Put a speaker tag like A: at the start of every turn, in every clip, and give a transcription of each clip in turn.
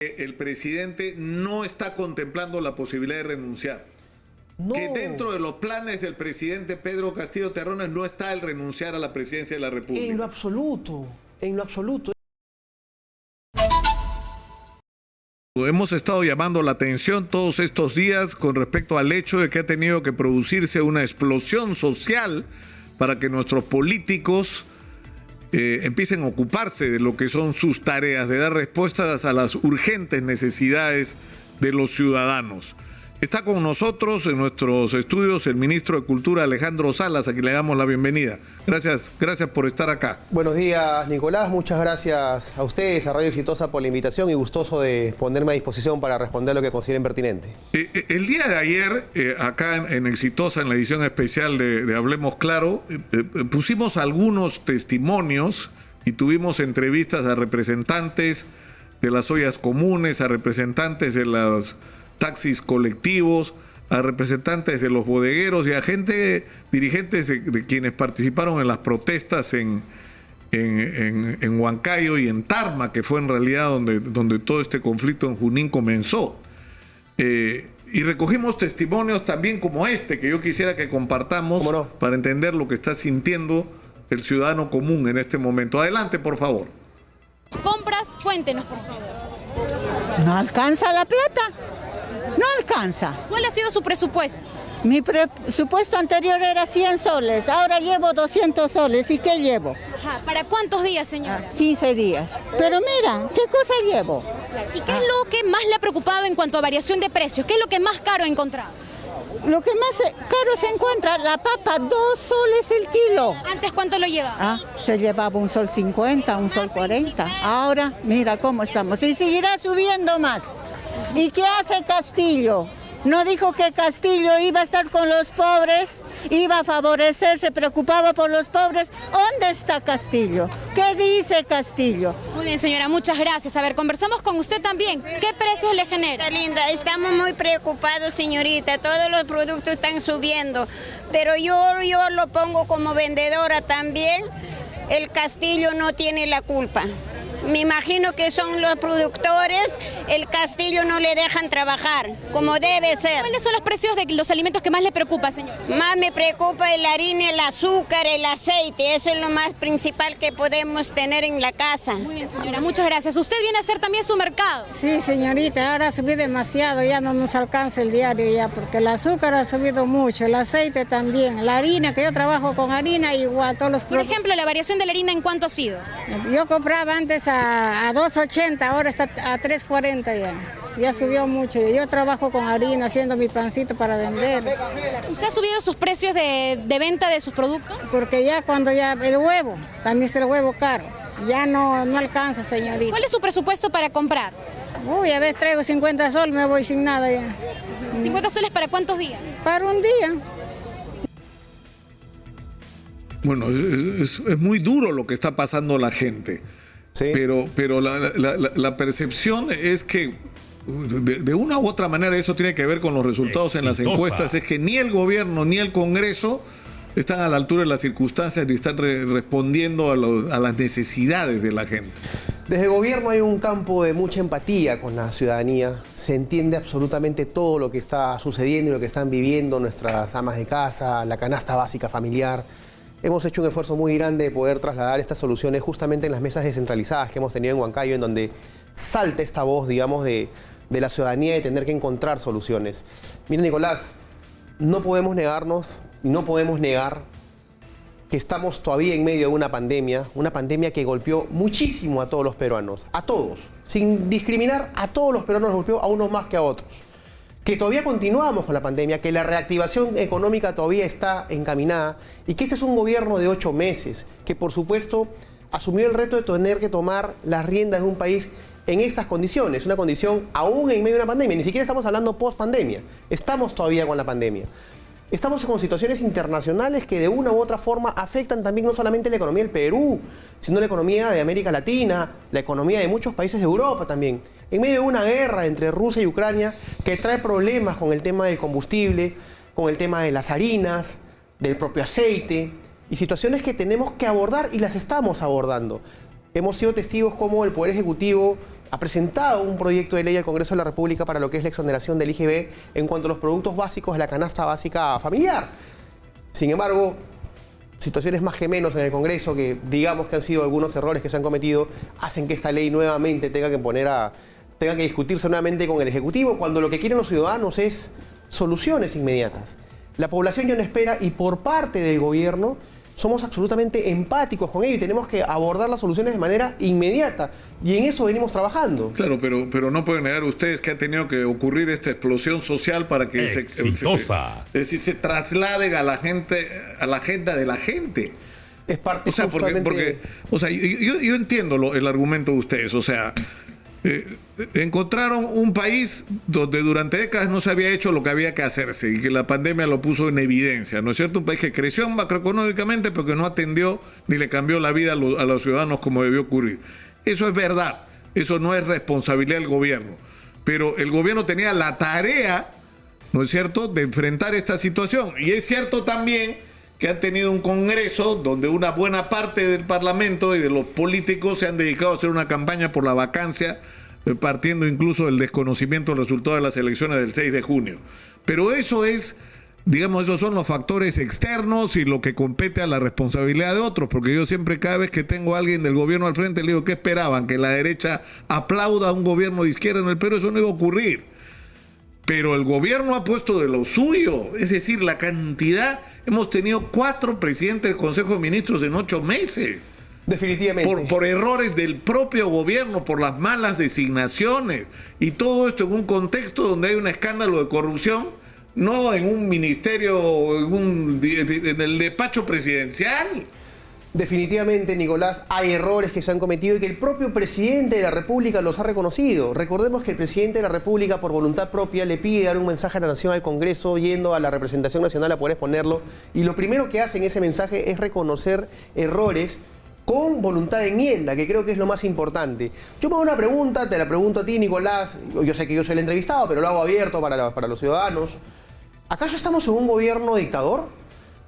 A: El presidente no está contemplando la posibilidad de renunciar.
B: No.
A: Que dentro de los planes del presidente Pedro Castillo Terrones no está el renunciar a la presidencia de la República.
B: En lo absoluto, en lo absoluto.
A: Hemos estado llamando la atención todos estos días con respecto al hecho de que ha tenido que producirse una explosión social para que nuestros políticos empiecen a ocuparse de lo que son sus tareas, de dar respuestas a las urgentes necesidades de los ciudadanos. Está con nosotros en nuestros estudios el ministro de Cultura, Alejandro Salas, a quien le damos la bienvenida. Gracias por estar acá.
B: Buenos días, Nicolás. Muchas gracias a ustedes, a Radio Exitosa, por la invitación y gustoso de ponerme a disposición para responder lo que consideren pertinente.
A: El día de ayer, acá en Exitosa, en la edición especial de Hablemos Claro, pusimos algunos testimonios y tuvimos entrevistas a representantes de las ollas comunes, a representantes de los taxis colectivos, a representantes de los bodegueros y a gente, dirigentes de quienes participaron en las protestas en Huancayo y en Tarma, que fue en realidad donde todo este conflicto en Junín comenzó. Y recogimos testimonios también como este, que yo quisiera que compartamos para entender lo que está sintiendo el ciudadano común en este momento. Adelante, por favor.
C: Compras, cuéntenos, por favor.
D: No alcanza la plata. No alcanza.
C: ¿Cuál ha sido su presupuesto?
D: Mi presupuesto anterior era 100 soles, ahora llevo 200 soles. ¿Y qué llevo?
C: Ajá. ¿Para cuántos días, señora?
D: 15 días. Pero mira, ¿qué cosa llevo?
C: ¿Y qué es lo que más le ha preocupado en cuanto a variación de precios? ¿Qué es lo que más caro ha encontrado?
D: Lo que más caro se encuentra, la papa, 2 soles el kilo.
C: ¿Antes cuánto lo llevaba?
D: Se llevaba 1 sol 50, 1 sol 40. Ahora, mira cómo estamos. Y seguirá subiendo más. ¿Y qué hace Castillo? ¿No dijo que Castillo iba a estar con los pobres? ¿Iba a favorecer, se preocupaba por los pobres? ¿Dónde está Castillo? ¿Qué dice Castillo?
C: Muy bien, señora, muchas gracias. A ver, conversamos con usted también. ¿Qué precios le genera?
E: Está linda, estamos muy preocupados, señorita. Todos los productos están subiendo. Pero yo lo pongo como vendedora también. El Castillo no tiene la culpa. Me imagino que son los productores, el Castillo no le dejan trabajar, como debe ser.
C: ¿Cuáles son los precios de los alimentos que más le preocupa, señor?
E: Más me preocupa la harina, el azúcar, el aceite, eso es lo más principal que podemos tener en la casa.
C: Muy bien, señora, muchas gracias. ¿Usted viene a hacer también su mercado?
F: Sí, señorita, ahora subí demasiado, ya no nos alcanza el diario ya, porque el azúcar ha subido mucho, el aceite también, la harina, que yo trabajo con harina, igual, todos los productos.
C: Por ejemplo, la variación de la harina, ¿en cuánto ha sido?
F: Yo compraba antes a 2.80, ahora está a 3.40 ya. Ya subió mucho. Yo trabajo con harina, haciendo mi pancito para vender.
C: ¿Usted ha subido sus precios de venta de sus productos?
F: Porque ya cuando el huevo, también es el huevo caro. Ya no alcanza, señorita.
C: ¿Cuál es su presupuesto para comprar?
F: Uy, a ver, traigo 50 soles, me voy sin nada ya.
C: ¿50 soles para cuántos días?
F: Para un día.
A: Bueno, es muy duro lo que está pasando la gente. Sí. Pero la percepción es que de una u otra manera eso tiene que ver con los resultados en las encuestas, es que ni el gobierno ni el Congreso están a la altura de las circunstancias ni están respondiendo a las necesidades de la gente.
B: Desde el gobierno hay un campo de mucha empatía con la ciudadanía, se entiende absolutamente todo lo que está sucediendo y lo que están viviendo nuestras amas de casa, la canasta básica familiar. Hemos hecho un esfuerzo muy grande de poder trasladar estas soluciones justamente en las mesas descentralizadas que hemos tenido en Huancayo, en donde salta esta voz, digamos, de la ciudadanía de tener que encontrar soluciones. Mira, Nicolás, no podemos negarnos y no podemos negar que estamos todavía en medio de una pandemia que golpeó muchísimo a todos los peruanos, a todos, sin discriminar, a todos los peruanos golpeó, a unos más que a otros. Que todavía continuamos con la pandemia, que la reactivación económica todavía está encaminada y que este es un gobierno de 8 meses, que por supuesto asumió el reto de tener que tomar las riendas de un país en estas condiciones, una condición aún en medio de una pandemia, ni siquiera estamos hablando post-pandemia, estamos todavía con la pandemia. Estamos con situaciones internacionales que de una u otra forma afectan también no solamente la economía del Perú, sino la economía de América Latina, la economía de muchos países de Europa también. En medio de una guerra entre Rusia y Ucrania que trae problemas con el tema del combustible, con el tema de las harinas, del propio aceite, y situaciones que tenemos que abordar y las estamos abordando. Hemos sido testigos como el Poder Ejecutivo ha presentado un proyecto de ley al Congreso de la República para lo que es la exoneración del IGB en cuanto a los productos básicos de la canasta básica familiar. Sin embargo, situaciones más que menos en el Congreso, que digamos que han sido algunos errores que se han cometido, hacen que esta ley nuevamente tenga que discutirse nuevamente con el Ejecutivo, cuando lo que quieren los ciudadanos es soluciones inmediatas. La población ya no espera y por parte del gobierno somos absolutamente empáticos con ello y tenemos que abordar las soluciones de manera inmediata. Y en eso venimos trabajando.
A: Claro, pero no pueden negar ustedes que ha tenido que ocurrir esta explosión social para que se trasladen a la gente, a la agenda de la gente.
B: Es parte,
A: o sea, porque yo entiendo el argumento de ustedes. O sea, encontraron un país donde durante décadas no se había hecho lo que había que hacerse y que la pandemia lo puso en evidencia, ¿no es cierto? Un país que creció macroeconómicamente pero que no atendió ni le cambió la vida a los ciudadanos como debió ocurrir. Eso es verdad, eso no es responsabilidad del gobierno, pero el gobierno tenía la tarea, ¿no es cierto?, de enfrentar esta situación. Y es cierto también que han tenido un congreso donde una buena parte del parlamento y de los políticos se han dedicado a hacer una campaña por la vacancia, partiendo incluso del desconocimiento del resultado de las elecciones del 6 de junio. Pero eso es, digamos, esos son los factores externos y lo que compete a la responsabilidad de otros, porque yo siempre, cada vez que tengo a alguien del gobierno al frente, le digo, ¿qué esperaban? ¿Que la derecha aplauda a un gobierno de izquierda en el Perú? Eso no iba a ocurrir. Pero el gobierno ha puesto de lo suyo, es decir, la cantidad. Hemos tenido 4 presidentes del Consejo de Ministros en 8 meses.
B: Definitivamente.
A: Por errores del propio gobierno, por las malas designaciones. Y todo esto en un contexto donde hay un escándalo de corrupción, no en un ministerio, en el despacho presidencial.
B: Definitivamente, Nicolás, hay errores que se han cometido y que el propio presidente de la República los ha reconocido. Recordemos que el presidente de la República, por voluntad propia, le pide dar un mensaje a la nación, al Congreso, yendo a la representación nacional a poder exponerlo. Y lo primero que hace en ese mensaje es reconocer errores con voluntad de enmienda, que creo que es lo más importante. Yo me hago una pregunta, te la pregunto a ti, Nicolás. Yo sé que yo soy el entrevistado, pero lo hago abierto para los ciudadanos. ¿Acaso estamos en un gobierno dictador?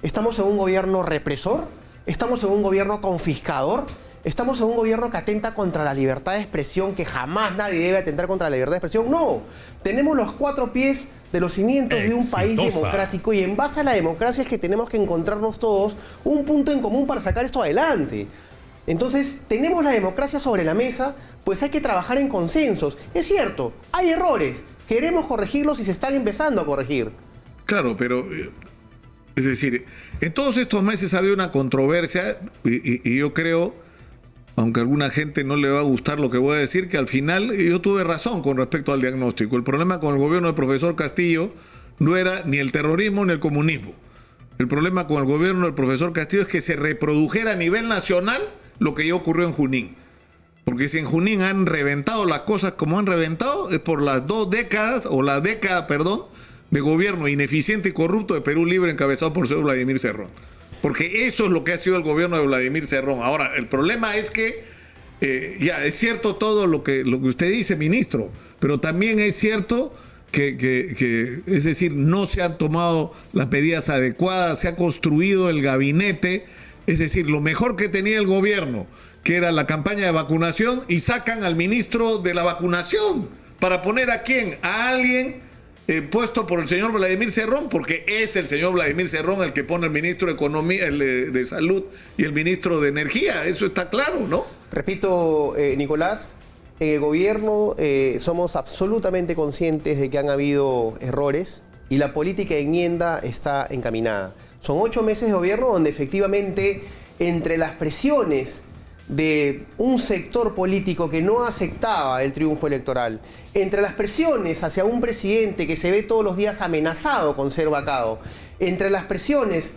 B: ¿Estamos en un gobierno represor? ¿Estamos en un gobierno confiscador? ¿Estamos en un gobierno que atenta contra la libertad de expresión, que jamás nadie debe atentar contra la libertad de expresión? No, tenemos los 4 pies de los cimientos de un país democrático y en base a la democracia es que tenemos que encontrarnos todos un punto en común para sacar esto adelante. Entonces, tenemos la democracia sobre la mesa, pues hay que trabajar en consensos. Es cierto, hay errores, queremos corregirlos y se están empezando a corregir.
A: Claro, pero... Es decir, en todos estos meses había una controversia y yo creo, aunque a alguna gente no le va a gustar lo que voy a decir, que al final yo tuve razón con respecto al diagnóstico. El problema con el gobierno del profesor Castillo no era ni el terrorismo ni el comunismo. El problema con el gobierno del profesor Castillo es que se reprodujera a nivel nacional lo que ya ocurrió en Junín. Porque si en Junín han reventado las cosas como han reventado, es por las 2 décadas, o la década, perdón, de gobierno ineficiente y corrupto de Perú Libre encabezado por el señor Vladimir Cerrón. Porque eso es lo que ha sido el gobierno de Vladimir Cerrón. Ahora, el problema es que, ya, es cierto todo lo que usted dice, ministro, pero también es cierto que, es decir, no se han tomado las medidas adecuadas, se ha construido el gabinete, es decir, lo mejor que tenía el gobierno, que era la campaña de vacunación, y sacan al ministro de la vacunación. ¿Para poner a quién? A alguien puesto por el señor Vladimir Cerrón, porque es el señor Vladimir Cerrón el que pone el ministro de Economía, de Salud y el ministro de Energía. Eso está claro, ¿no?
B: Repito, Nicolás, en el gobierno somos absolutamente conscientes de que han habido errores y la política de enmienda está encaminada. Son 8 meses de gobierno donde efectivamente, entre las presiones de un sector político que no aceptaba el triunfo electoral, entre las presiones hacia un presidente que se ve todos los días amenazado con ser vacado, entre las presiones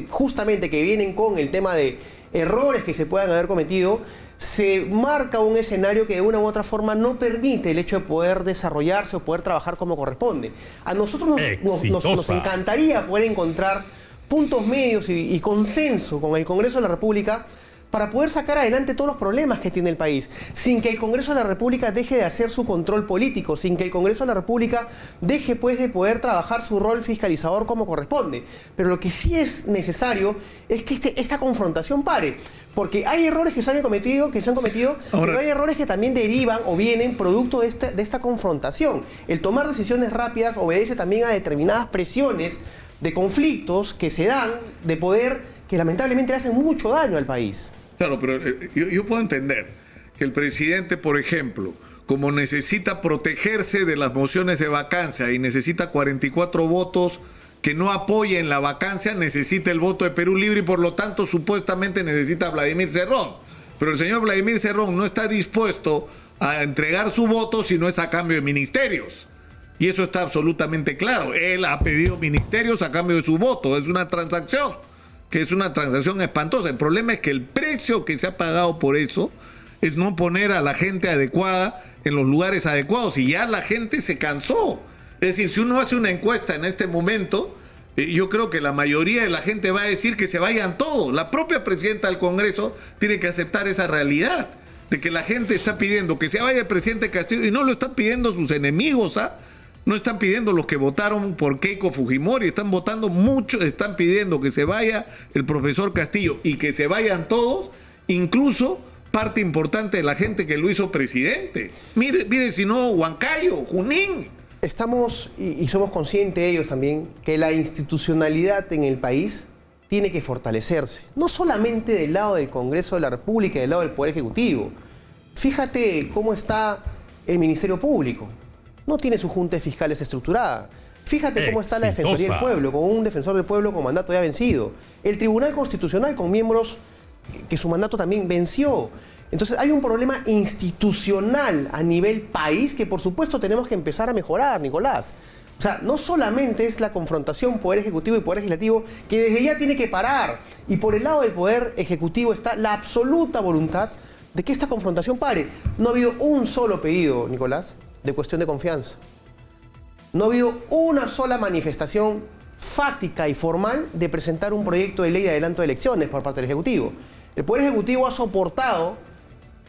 B: justamente que vienen con el tema de errores que se puedan haber cometido, se marca un escenario que de una u otra forma no permite el hecho de poder desarrollarse o poder trabajar como corresponde. A nosotros nos encantaría poder encontrar puntos medios y consenso con el Congreso de la República para poder sacar adelante todos los problemas que tiene el país, sin que el Congreso de la República deje de hacer su control político, sin que el Congreso de la República deje pues de poder trabajar su rol fiscalizador como corresponde. Pero lo que sí es necesario es que esta confrontación pare, porque hay errores que se han cometido, pero hay errores que también derivan o vienen producto de esta confrontación. El tomar decisiones rápidas obedece también a determinadas presiones de conflictos que se dan de poder que lamentablemente le hacen mucho daño al país.
A: Claro, pero yo puedo entender que el presidente, por ejemplo, como necesita protegerse de las mociones de vacancia y necesita 44 votos que no apoyen la vacancia, necesita el voto de Perú Libre y por lo tanto supuestamente necesita a Vladimir Cerrón. Pero el señor Vladimir Cerrón no está dispuesto a entregar su voto si no es a cambio de ministerios. Y eso está absolutamente claro. Él ha pedido ministerios a cambio de su voto. Es una transacción, que es una transacción espantosa. El problema es que el precio que se ha pagado por eso es no poner a la gente adecuada en los lugares adecuados. Y ya la gente se cansó. Es decir, si uno hace una encuesta en este momento, yo creo que la mayoría de la gente va a decir que se vayan todos. La propia presidenta del Congreso tiene que aceptar esa realidad, de que la gente está pidiendo que se vaya el presidente Castillo, y no lo están pidiendo sus enemigos, ¿ah? No están pidiendo los que votaron por Keiko Fujimori, están votando mucho, están pidiendo que se vaya el profesor Castillo y que se vayan todos, incluso parte importante de la gente que lo hizo presidente. Mire si no, Huancayo, Junín.
B: Estamos, y somos conscientes ellos también, que la institucionalidad en el país tiene que fortalecerse, no solamente del lado del Congreso de la República y del lado del Poder Ejecutivo. Fíjate cómo está el Ministerio Público. No tiene su junta de fiscales estructurada. Fíjate cómo está la Defensoría del Pueblo, con un defensor del pueblo con mandato ya vencido. El Tribunal Constitucional con miembros que su mandato también venció. Entonces hay un problema institucional a nivel país que por supuesto tenemos que empezar a mejorar, Nicolás. O sea, no solamente es la confrontación Poder Ejecutivo y Poder Legislativo, que desde ya tiene que parar. Y por el lado del Poder Ejecutivo está la absoluta voluntad de que esta confrontación pare. No ha habido un solo pedido, Nicolás, de cuestión de confianza. No ha habido una sola manifestación fáctica y formal de presentar un proyecto de ley de adelanto de elecciones por parte del Ejecutivo. El Poder Ejecutivo ha soportado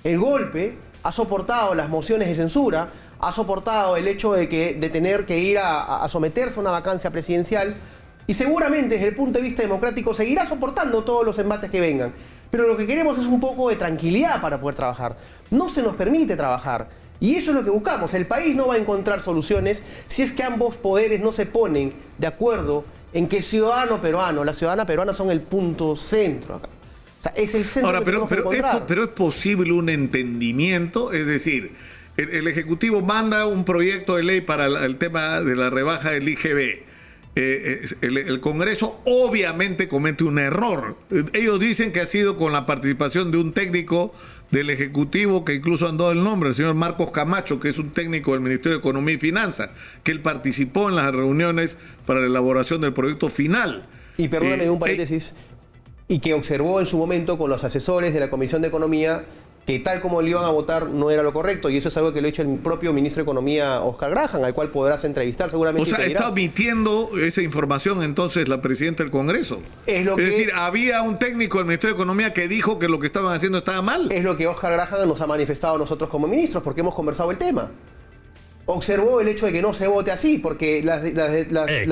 B: el golpe, ha soportado las mociones de censura, ha soportado el hecho de tener que ir a someterse a una vacancia presidencial y seguramente desde el punto de vista democrático seguirá soportando todos los embates que vengan. Pero lo que queremos es un poco de tranquilidad para poder trabajar. No se nos permite trabajar. Y eso es lo que buscamos. El país no va a encontrar soluciones si es que ambos poderes no se ponen de acuerdo en que el ciudadano peruano, la ciudadana peruana son el punto centro acá. O sea, es el centro.
A: Ahora,
B: que tenemos que encontrar.
A: pero es posible un entendimiento, es decir, el Ejecutivo manda un proyecto de ley para el tema de la rebaja del IGB. El Congreso obviamente comete un error. Ellos dicen que ha sido con la participación de un técnico del Ejecutivo, que incluso han dado el nombre, el señor Marcos Camacho, que es un técnico del Ministerio de Economía y Finanzas, que él participó en las reuniones para la elaboración del proyecto final.
B: Y perdóname un paréntesis, y que observó en su momento con los asesores de la Comisión de Economía que tal como le iban a votar no era lo correcto, y eso es algo que lo ha hecho el propio ministro de Economía, Oscar Graham, al cual podrás entrevistar seguramente.
A: O sea, está omitiendo esa información entonces la presidenta del Congreso. Es decir, había un técnico del Ministerio de Economía que dijo que lo que estaban haciendo estaba mal.
B: Es lo que Oscar Graham nos ha manifestado a nosotros como ministros, porque hemos conversado el tema. Observó el hecho de que no se vote así, porque las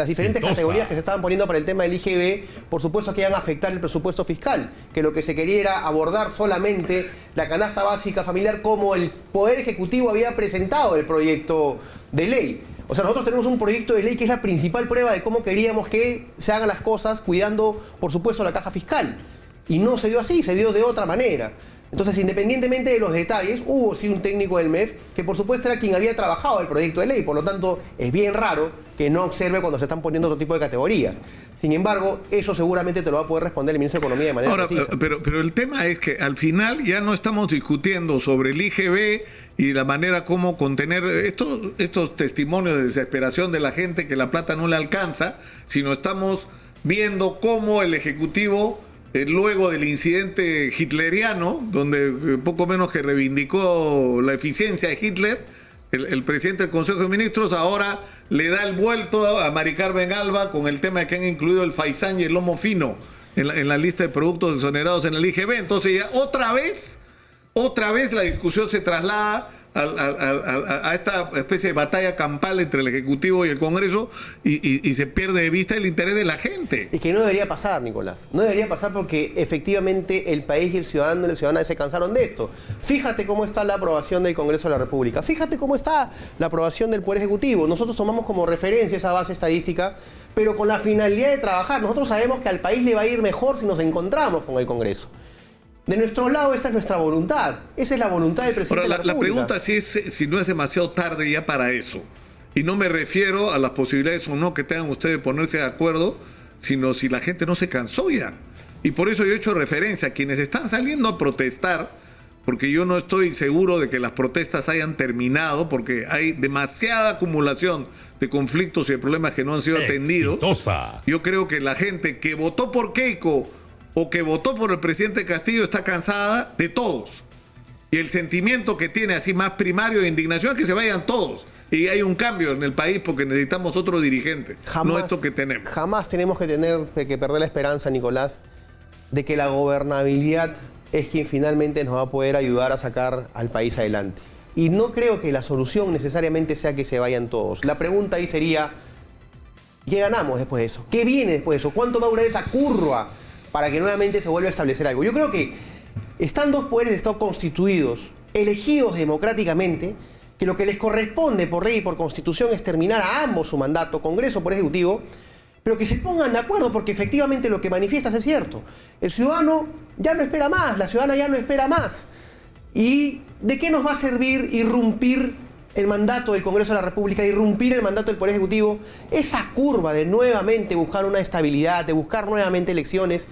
B: diferentes categorías que se estaban poniendo para el tema del IGB, por supuesto que iban a afectar el presupuesto fiscal, que lo que se quería era abordar solamente la canasta básica familiar como el Poder Ejecutivo había presentado el proyecto de ley. O sea, nosotros tenemos un proyecto de ley que es la principal prueba de cómo queríamos que se hagan las cosas, cuidando, por supuesto, la caja fiscal. Y no se dio así, se dio de otra manera. Entonces, independientemente de los detalles, hubo sí un técnico del MEF que por supuesto era quien había trabajado el proyecto de ley, por lo tanto es bien raro que no observe cuando se están poniendo otro tipo de categorías. Sin embargo, eso seguramente te lo va a poder responder el ministro de Economía de manera precisa.
A: Pero el tema es que al final ya no estamos discutiendo sobre el IGB y la manera como contener estos testimonios de desesperación de la gente que la plata no le alcanza, sino estamos viendo cómo el Ejecutivo, luego del incidente hitleriano, donde poco menos que reivindicó la eficiencia de Hitler, el presidente del Consejo de Ministros ahora le da el vuelto a Mari Carmen Alba con el tema de que han incluido el faisán y el lomo fino en la lista de productos exonerados en el IGB. Entonces ya otra vez la discusión se traslada a esta especie de batalla campal entre el Ejecutivo y el Congreso y se pierde de vista el interés de la gente.
B: Y que no debería pasar, Nicolás. No debería pasar porque efectivamente el país y el ciudadano y la ciudadana se cansaron de esto. Fíjate cómo está la aprobación del Congreso de la República. Fíjate cómo está la aprobación del Poder Ejecutivo. Nosotros tomamos como referencia esa base estadística, pero con la finalidad de trabajar. Nosotros sabemos que al país le va a ir mejor si nos encontramos con el Congreso. De nuestro lado, esta es nuestra voluntad. Esa es la voluntad del presidente de la República.
A: La pregunta es si no es demasiado tarde ya para eso. Y no me refiero a las posibilidades o no que tengan ustedes de ponerse de acuerdo, sino si la gente no se cansó ya. Y por eso yo he hecho referencia a quienes están saliendo a protestar, porque yo no estoy seguro de que las protestas hayan terminado, porque hay demasiada acumulación de conflictos y de problemas que no han sido atendidos. Yo creo que la gente que votó por Keiko o que votó por el presidente Castillo está cansada de todos. Y el sentimiento que tiene así más primario de indignación es que se vayan todos. Y hay un cambio en el país porque necesitamos otro dirigente, no esto que tenemos.
B: Jamás tenemos que perder la esperanza, Nicolás, de que la gobernabilidad es quien finalmente nos va a poder ayudar a sacar al país adelante. Y no creo que la solución necesariamente sea que se vayan todos. La pregunta ahí sería, ¿qué ganamos después de eso? ¿Qué viene después de eso? ¿Cuánto va a durar esa curva para que nuevamente se vuelva a establecer algo? Yo creo que están dos poderes del Estado constituidos, elegidos democráticamente, que lo que les corresponde por ley y por constitución es terminar a ambos su mandato, Congreso por Ejecutivo, pero que se pongan de acuerdo porque efectivamente lo que manifiestas es cierto. El ciudadano ya no espera más, la ciudadana ya no espera más. ¿Y de qué nos va a servir irrumpir el mandato del Congreso de la República, irrumpir el mandato del Poder Ejecutivo? Esa curva de nuevamente buscar una estabilidad, de buscar nuevamente elecciones,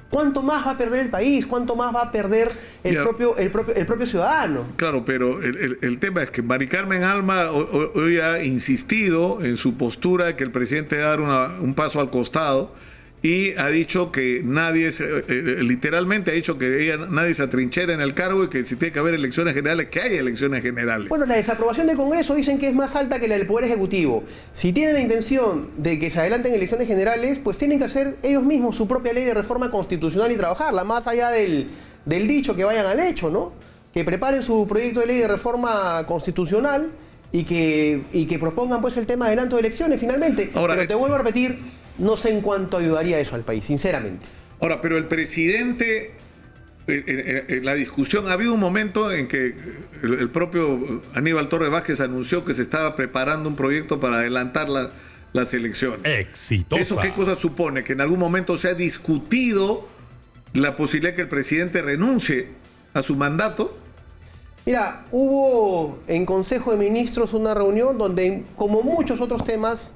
B: ¿cuánto más va a perder el país? ¿Cuánto más va a perder el propio ciudadano?
A: Claro, pero el tema es que Mari Carmen Alma hoy ha insistido en su postura de que el presidente debe dar un paso al costado y ha dicho que literalmente ha dicho que nadie se atrinchera en el cargo y que si tiene que haber elecciones generales, que haya elecciones generales.
B: Bueno, la desaprobación del Congreso dicen que es más alta que la del Poder Ejecutivo. Si tienen la intención de que se adelanten elecciones generales, pues tienen que hacer ellos mismos su propia ley de reforma constitucional y trabajarla, más allá del dicho, que vayan al hecho, ¿no? Que preparen su proyecto de ley de reforma constitucional y que propongan pues el tema de adelanto de elecciones finalmente.
A: Ahora,
B: pero te vuelvo a repetir, no sé en cuánto ayudaría eso al país, sinceramente.
A: Ahora, pero el presidente, en la discusión, ha habido un momento en que el propio Aníbal Torres Vázquez anunció que se estaba preparando un proyecto para adelantar las elecciones.
G: Exitosa.
A: ¿Eso qué cosa supone? Que en algún momento se ha discutido la posibilidad de que el presidente renuncie a su mandato.
B: Mira, hubo en Consejo de Ministros una reunión donde, como muchos otros temas,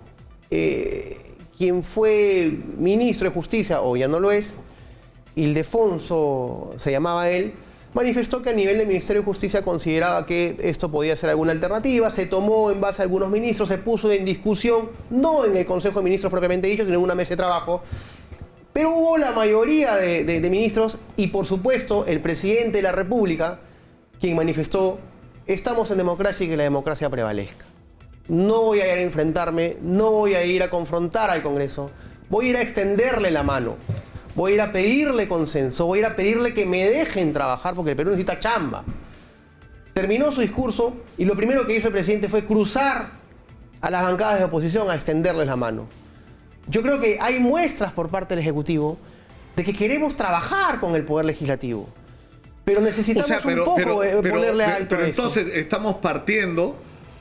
B: quien fue ministro de Justicia, o ya no lo es, Ildefonso se llamaba él, manifestó que a nivel del Ministerio de Justicia consideraba que esto podía ser alguna alternativa, se tomó en base a algunos ministros, se puso en discusión, no en el Consejo de Ministros propiamente dicho, sino en una mesa de trabajo, pero hubo la mayoría de ministros y por supuesto el presidente de la República, quien manifestó, estamos en democracia y que la democracia prevalezca. No voy a ir a enfrentarme, no voy a ir a confrontar al Congreso, voy a ir a extenderle la mano, voy a ir a pedirle consenso, voy a ir a pedirle que me dejen trabajar porque el Perú necesita chamba. Terminó su discurso y lo primero que hizo el presidente fue cruzar a las bancadas de oposición a extenderles la mano. Yo creo que hay muestras por parte del Ejecutivo de que queremos trabajar con el Poder Legislativo, pero necesitamos ponerle alto a eso.
A: Entonces estamos partiendo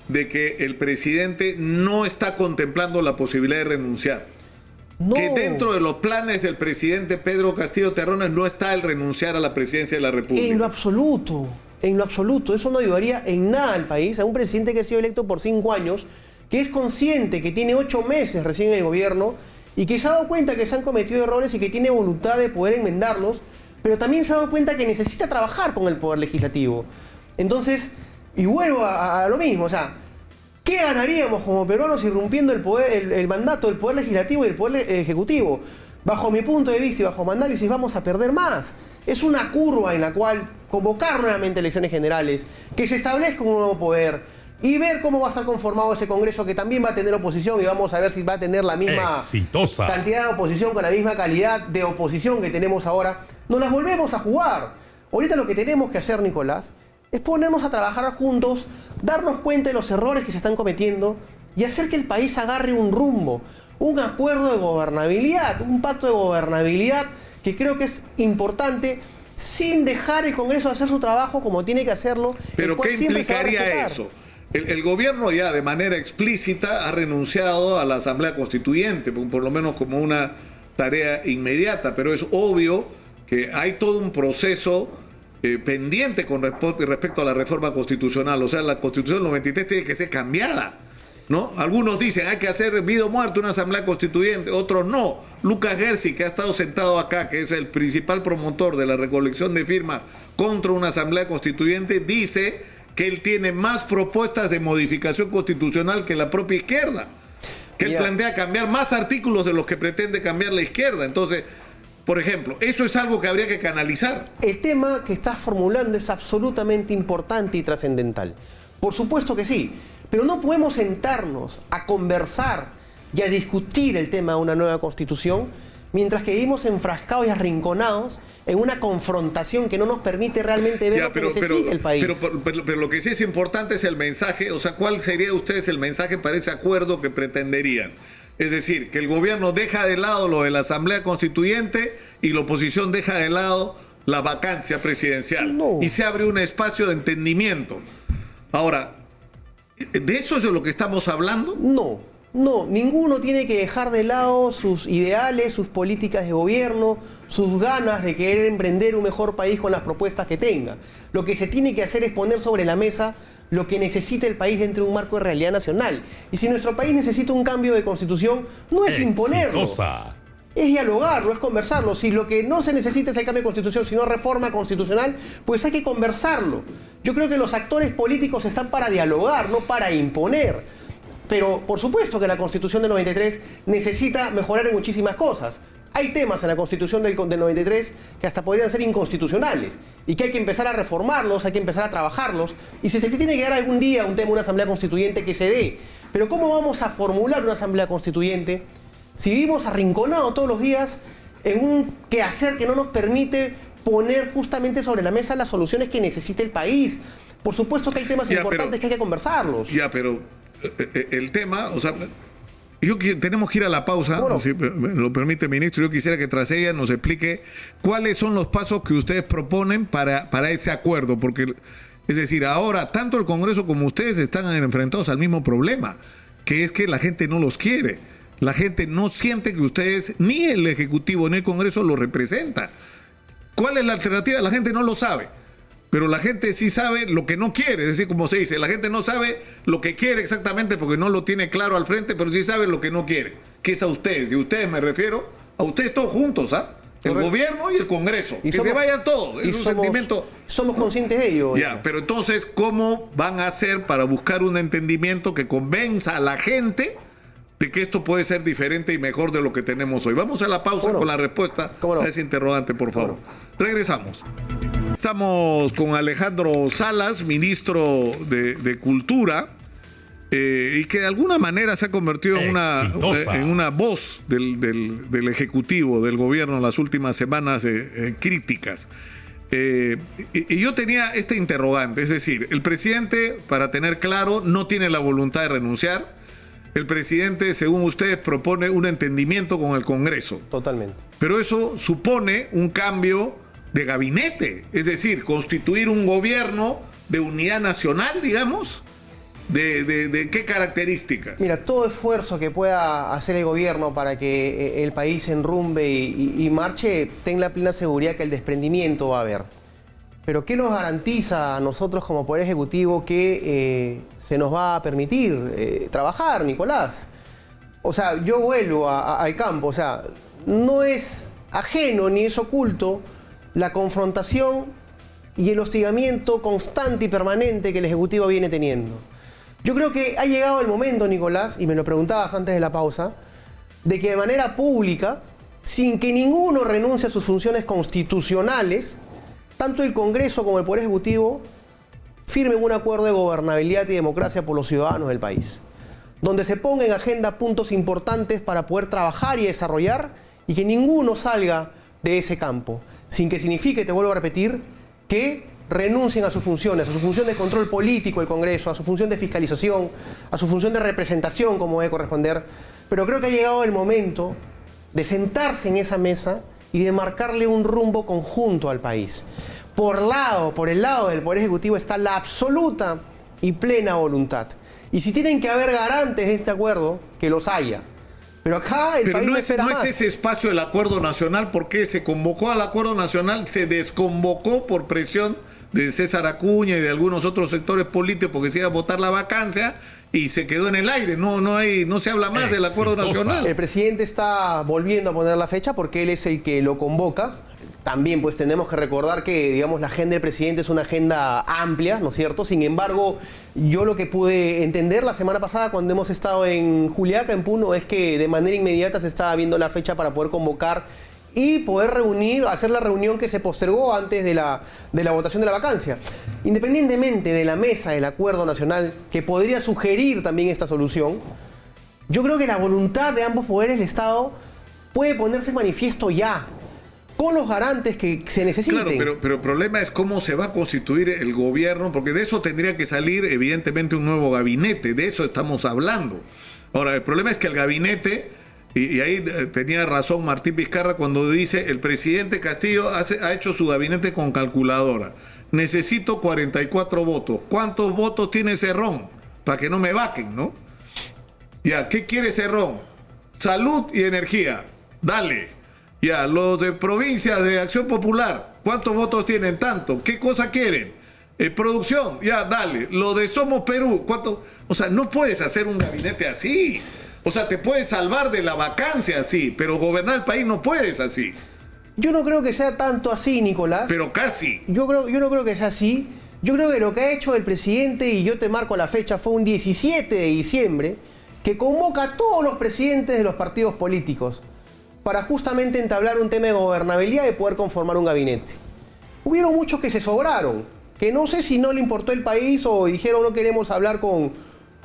A: de que el presidente no está contemplando la posibilidad de renunciar.
B: No.
A: Que dentro de los planes del presidente Pedro Castillo Terrones no está el renunciar a la presidencia de la República.
B: En lo absoluto. Eso no ayudaría en nada al país, a un presidente que ha sido electo por 5 años, que es consciente que tiene 8 meses recién en el gobierno y que se ha dado cuenta que se han cometido errores y que tiene voluntad de poder enmendarlos, pero también se ha dado cuenta que necesita trabajar con el Poder Legislativo. Entonces, y vuelvo a lo mismo, o sea, ¿qué ganaríamos como peruanos irrumpiendo el mandato del Poder Legislativo y del Poder Ejecutivo? Bajo mi punto de vista y bajo mi análisis vamos a perder más. Es una curva en la cual convocar nuevamente elecciones generales, que se establezca un nuevo poder, y ver cómo va a estar conformado ese Congreso, que también va a tener oposición, y vamos a ver si va a tener la misma cantidad de oposición, con la misma calidad de oposición que tenemos ahora. Nos las volvemos a jugar. Ahorita lo que tenemos que hacer, Nicolás, es ponernos a trabajar juntos, darnos cuenta de los errores que se están cometiendo y hacer que el país agarre un rumbo, un acuerdo de gobernabilidad, un pacto de gobernabilidad que creo que es importante, sin dejar el Congreso de hacer su trabajo como tiene que hacerlo.
A: ¿Pero qué implicaría eso? El gobierno ya de manera explícita ha renunciado a la Asamblea Constituyente, por lo menos como una tarea inmediata, pero es obvio que hay todo un proceso pendiente con respecto a la reforma constitucional. O sea, la Constitución del 93 tiene que ser cambiada, ¿no? Algunos dicen hay que hacer vida o muerte una Asamblea Constituyente, otros no. Lucas Gersi, que ha estado sentado acá, que es el principal promotor de la recolección de firmas contra una Asamblea Constituyente, dice que él tiene más propuestas de modificación constitucional que la propia izquierda, que él plantea cambiar más artículos de los que pretende cambiar la izquierda. Entonces, por ejemplo, eso es algo que habría que canalizar.
B: El tema que estás formulando es absolutamente importante y trascendental. Por supuesto que sí, pero no podemos sentarnos a conversar y a discutir el tema de una nueva constitución mientras que vivimos enfrascados y arrinconados en una confrontación que no nos permite realmente ver lo que necesita el país.
A: Pero lo que sí es importante es el mensaje. O sea, ¿cuál sería ustedes el mensaje para ese acuerdo que pretenderían? Es decir, que el gobierno deja de lado lo de la Asamblea Constituyente y la oposición deja de lado la vacancia presidencial.
B: No.
A: Y se abre un espacio de entendimiento. Ahora, ¿de eso es de lo que estamos hablando?
B: No, ninguno tiene que dejar de lado sus ideales, sus políticas de gobierno, sus ganas de querer emprender un mejor país con las propuestas que tenga. Lo que se tiene que hacer es poner sobre la mesa lo que necesita el país dentro de un marco de realidad nacional. Y si nuestro país necesita un cambio de constitución, no es imponerlo, es dialogarlo, es conversarlo. Si lo que no se necesita es el cambio de constitución, sino reforma constitucional, pues hay que conversarlo. Yo creo que los actores políticos están para dialogar, no para imponer. Pero por supuesto que la Constitución del 93 necesita mejorar en muchísimas cosas. Hay temas en la Constitución del 93 que hasta podrían ser inconstitucionales y que hay que empezar a reformarlos, hay que empezar a trabajarlos. Y si se tiene que dar algún día un tema, una asamblea constituyente, que se dé. Pero ¿cómo vamos a formular una asamblea constituyente si vivimos arrinconados todos los días en un quehacer que no nos permite poner justamente sobre la mesa las soluciones que necesita el país? Por supuesto que hay temas importantes que hay que conversarlos.
A: Pero el tema, o sea, tenemos que ir a la pausa,
B: bueno,
A: si me lo permite, ministro. Yo quisiera que tras ella nos explique cuáles son los pasos que ustedes proponen para ese acuerdo, porque, es decir, ahora tanto el Congreso como ustedes están enfrentados al mismo problema, que es que la gente no los quiere. La gente no siente que ustedes, ni el Ejecutivo ni el Congreso, lo representan. ¿Cuál es la alternativa? La gente no lo sabe. Pero la gente sí sabe lo que no quiere, es decir, como se dice, la gente no sabe lo que quiere exactamente porque no lo tiene claro al frente, pero sí sabe lo que no quiere, que es a ustedes. Y a ustedes me refiero, a ustedes todos juntos, ¿ah? El gobierno y el Congreso. Que se vayan todos. Es un sentimiento.
B: Somos conscientes de ello.
A: Ya, pero entonces, ¿cómo van a hacer para buscar un entendimiento que convenza a la gente de que esto puede ser diferente y mejor de lo que tenemos hoy? Vamos a la pausa con la respuesta a ese interrogante, por favor. Regresamos. Estamos con Alejandro Salas, ministro de Cultura, y que de alguna manera se ha convertido en una voz del Ejecutivo, del gobierno en las últimas semanas críticas. Y yo tenía este interrogante, es decir, el presidente, para tener claro, no tiene la voluntad de renunciar. El presidente, según ustedes, propone un entendimiento con el Congreso.
B: Totalmente.
A: Pero eso supone un cambio de gabinete, es decir, constituir un gobierno de unidad nacional, digamos. ¿De qué características?
B: Mira, todo esfuerzo que pueda hacer el gobierno para que el país se enrumbe y marche, ten la plena seguridad que el desprendimiento va a haber. Pero ¿qué nos garantiza a nosotros como Poder Ejecutivo que se nos va a permitir trabajar, Nicolás? O sea, yo vuelvo al campo, o sea, no es ajeno ni es oculto la confrontación y el hostigamiento constante y permanente que el Ejecutivo viene teniendo. Yo creo que ha llegado el momento, Nicolás, y me lo preguntabas antes de la pausa, de que de manera pública, sin que ninguno renuncie a sus funciones constitucionales, tanto el Congreso como el Poder Ejecutivo firmen un acuerdo de gobernabilidad y democracia por los ciudadanos del país, donde se pongan en agenda puntos importantes para poder trabajar y desarrollar y que ninguno salga de ese campo, sin que signifique, te vuelvo a repetir, que renuncien a sus funciones, a su función de control político del Congreso, a su función de fiscalización, a su función de representación como debe corresponder. Pero creo que ha llegado el momento de sentarse en esa mesa y de marcarle un rumbo conjunto al país. Por el lado del Poder Ejecutivo está la absoluta y plena voluntad. Y si tienen que haber garantes de este acuerdo, que los haya. Pero acá el país no espera más.
A: No es ese espacio del acuerdo nacional, porque se convocó al acuerdo nacional, se desconvocó por presión de César Acuña y de algunos otros sectores políticos porque se iba a votar la vacancia y se quedó en el aire. No se habla más del acuerdo nacional.
B: El presidente está volviendo a poner la fecha porque él es el que lo convoca. También pues tenemos que recordar que, digamos, la agenda del presidente es una agenda amplia, ¿no es cierto? Sin embargo, yo lo que pude entender la semana pasada cuando hemos estado en Juliaca, en Puno, es que de manera inmediata se estaba viendo la fecha para poder convocar y poder hacer la reunión que se postergó antes de la votación de la vacancia. Independientemente de la mesa del acuerdo nacional, que podría sugerir también esta solución, yo creo que la voluntad de ambos poderes del Estado puede ponerse en manifiesto ya, con los garantes que se necesiten.
A: Claro, pero el problema es cómo se va a constituir el gobierno, porque de eso tendría que salir evidentemente un nuevo gabinete, de eso estamos hablando. Ahora, el problema es que el gabinete, y ahí tenía razón Martín Vizcarra cuando dice, el presidente Castillo ha hecho su gabinete con calculadora. Necesito 44 votos. ¿Cuántos votos tiene Cerrón? Para que no me vaquen, ¿no? Ya, ¿qué quiere Cerrón? Salud y energía. Dale. Ya, los de provincias de Acción Popular, ¿cuántos votos tienen? Tanto. ¿Qué cosa quieren? Producción, ya, dale. Lo de Somos Perú, ¿cuánto? O sea, no puedes hacer un gabinete así. O sea, te puedes salvar de la vacancia así, pero gobernar el país no puedes así.
B: Yo no creo que sea tanto así, Nicolás.
A: Pero casi.
B: Yo no creo que sea así. Yo creo que lo que ha hecho el presidente, y yo te marco la fecha, fue un 17 de diciembre, que convoca a todos los presidentes de los partidos políticos para justamente entablar un tema de gobernabilidad y poder conformar un gabinete. Hubieron muchos que se sobraron, que no sé si no le importó el país o dijeron no queremos hablar con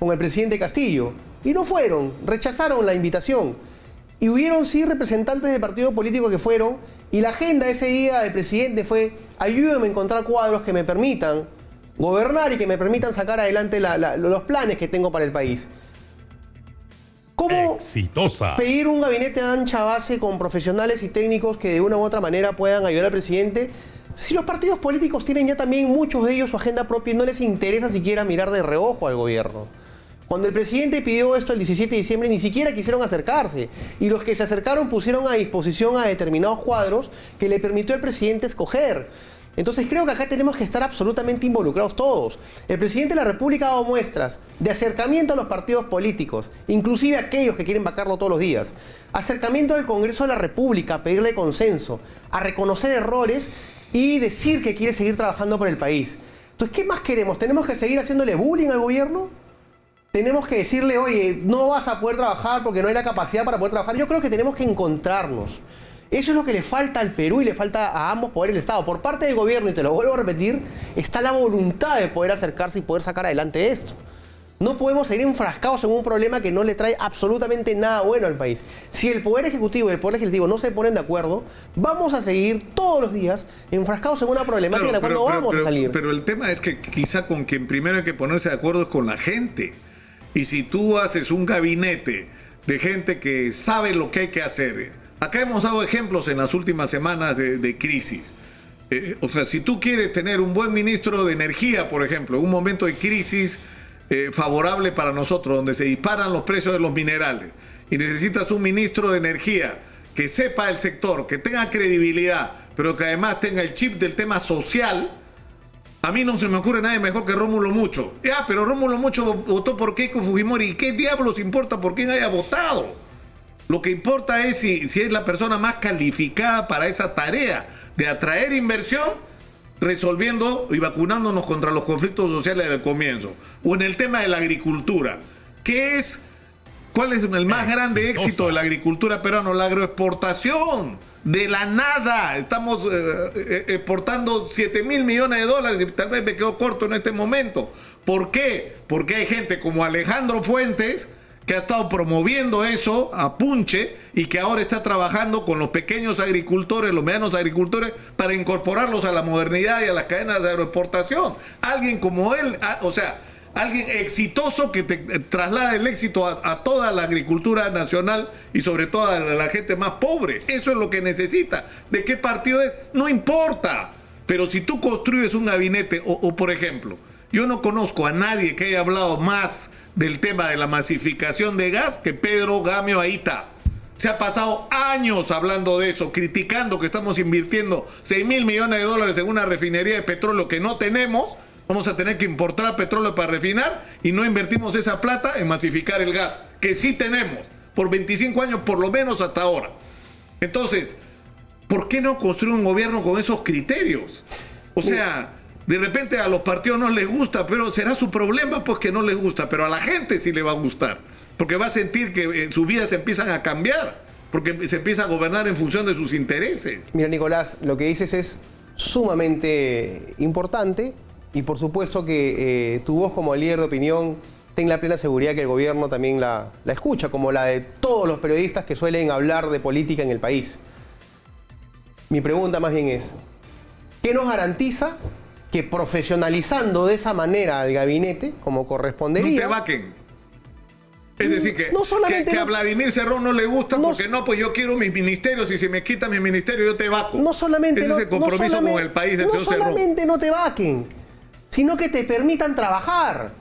B: el presidente Castillo. Y no fueron, rechazaron la invitación. Y hubieron sí representantes de partidos políticos que fueron, y la agenda ese día del presidente fue: ayúdenme a encontrar cuadros que me permitan gobernar y que me permitan sacar adelante los planes que tengo para el país. ¿Cómo pedir un gabinete de ancha base con profesionales y técnicos que de una u otra manera puedan ayudar al presidente si los partidos políticos tienen ya también muchos de ellos su agenda propia y no les interesa siquiera mirar de reojo al gobierno? Cuando el presidente pidió esto el 17 de diciembre ni siquiera quisieron acercarse, y los que se acercaron pusieron a disposición a determinados cuadros que le permitió al presidente escoger. Entonces creo que acá tenemos que estar absolutamente involucrados todos. El presidente de la República ha dado muestras de acercamiento a los partidos políticos, inclusive aquellos que quieren vacarlo todos los días. Acercamiento al Congreso de la República, a pedirle consenso, a reconocer errores y decir que quiere seguir trabajando por el país. Entonces, ¿qué más queremos? ¿Tenemos que seguir haciéndole bullying al gobierno? ¿Tenemos que decirle, oye, no vas a poder trabajar porque no hay la capacidad para poder trabajar? Yo creo que tenemos que encontrarnos. Eso es lo que le falta al Perú y le falta a ambos poderes del Estado. Por parte del gobierno, y te lo vuelvo a repetir, está la voluntad de poder acercarse y poder sacar adelante esto. No podemos seguir enfrascados en un problema que no le trae absolutamente nada bueno al país. Si el Poder Ejecutivo y el Poder Legislativo no se ponen de acuerdo, vamos a seguir todos los días enfrascados en una problemática de la cual no vamos a salir.
A: Pero el tema es que quizá con quien primero hay que ponerse de acuerdo es con la gente. Y si tú haces un gabinete de gente que sabe lo que hay que hacer, acá hemos dado ejemplos en las últimas semanas de crisis. O sea, si tú quieres tener un buen ministro de energía, por ejemplo, en un momento de crisis favorable para nosotros, donde se disparan los precios de los minerales, y necesitas un ministro de energía que sepa el sector, que tenga credibilidad, pero que además tenga el chip del tema social, a mí no se me ocurre nadie mejor que Rómulo Mucho. Ya, pero Rómulo Mucho votó por Keiko Fujimori. ¿Y qué diablos importa por quién haya votado? Lo que importa es si es la persona más calificada para esa tarea de atraer inversión, resolviendo y vacunándonos contra los conflictos sociales del comienzo. O en el tema de la agricultura. ¿Cuál es el más grande éxito de la agricultura peruana? La agroexportación De la nada. Estamos exportando 7.000 millones de dólares y tal vez me quedo corto en este momento. ¿Por qué? Porque hay gente como Alejandro Fuentes que ha estado promoviendo eso a punche y que ahora está trabajando con los pequeños agricultores, los medianos agricultores, para incorporarlos a la modernidad y a las cadenas de agroexportación. Alguien como él, o sea, alguien exitoso que te traslade el éxito a toda la agricultura nacional y sobre todo a la gente más pobre. Eso es lo que necesita. ¿De qué partido es? No importa. Pero si tú construyes un gabinete, o por ejemplo, yo no conozco a nadie que haya hablado más del tema de la masificación de gas que Pedro Gamio Aita. Se ha pasado años hablando de eso, criticando que estamos invirtiendo 6.000 millones de dólares en una refinería de petróleo que no tenemos. Vamos a tener que importar petróleo para refinar y no invertimos esa plata en masificar el gas, que sí tenemos, por 25 años por lo menos hasta ahora. Entonces, ¿por qué no construir un gobierno con esos criterios? O sea, de repente a los partidos no les gusta, pero será su problema pues que no les gusta, pero a la gente sí le va a gustar, porque va a sentir que sus vidas se empiezan a cambiar, porque se empieza a gobernar en función de sus intereses.
B: Mira, Nicolás, lo que dices es sumamente importante y por supuesto que tu voz como líder de opinión ten la plena seguridad que el gobierno también la escucha, como la de todos los periodistas que suelen hablar de política en el país. Mi pregunta más bien es, ¿qué nos garantiza que profesionalizando de esa manera al gabinete, como correspondería...
A: No te vaquen. Es decir, que,
B: no solamente
A: que a Vladimir Cerrón no le gusta porque pues yo quiero mis ministerios y si me quitan mis ministerios yo te vaco.
B: No solamente...
A: Ese es el compromiso con el país del señor Cerrón.
B: No solamente no te vaquen, sino que te permitan trabajar.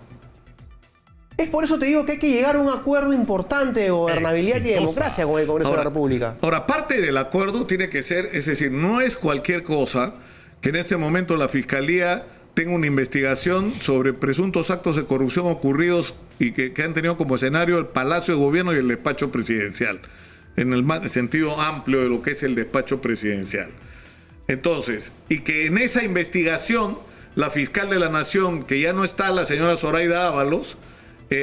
B: Es por eso te digo que hay que llegar a un acuerdo importante de gobernabilidad y de democracia con el Congreso de la República.
A: Ahora, parte del acuerdo tiene que ser, es decir, no es cualquier cosa que en este momento la Fiscalía tenga una investigación sobre presuntos actos de corrupción ocurridos y que han tenido como escenario el Palacio de Gobierno y el despacho presidencial, en el sentido amplio de lo que es el despacho presidencial. Entonces, y que en esa investigación la fiscal de la Nación, que ya no está, la señora Zoraida Ábalos,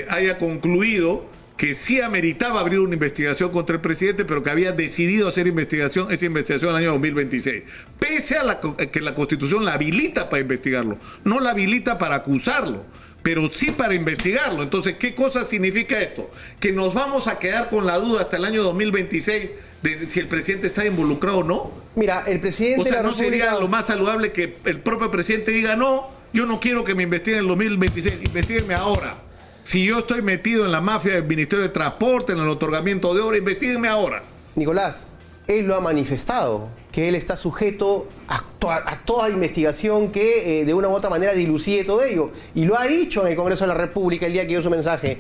A: haya concluido que sí ameritaba abrir una investigación contra el presidente, pero que había decidido hacer esa investigación en el año 2026. Pese a que la Constitución la habilita para investigarlo, no la habilita para acusarlo, pero sí para investigarlo. Entonces, ¿qué cosa significa esto? Que nos vamos a quedar con la duda hasta el año 2026 de si el presidente está involucrado o no.
B: Mira, el presidente...
A: O sea,
B: de la
A: ¿no sería
B: República...
A: lo más saludable que el propio presidente diga, no, yo no quiero que me investiguen en el 2026, investiguenme ahora? Si yo estoy metido en la mafia del Ministerio de Transporte, en el otorgamiento de obra, investiguenme ahora.
B: Nicolás, él lo ha manifestado, que él está sujeto a toda investigación que de una u otra manera dilucide todo ello. Y lo ha dicho en el Congreso de la República el día que dio su mensaje.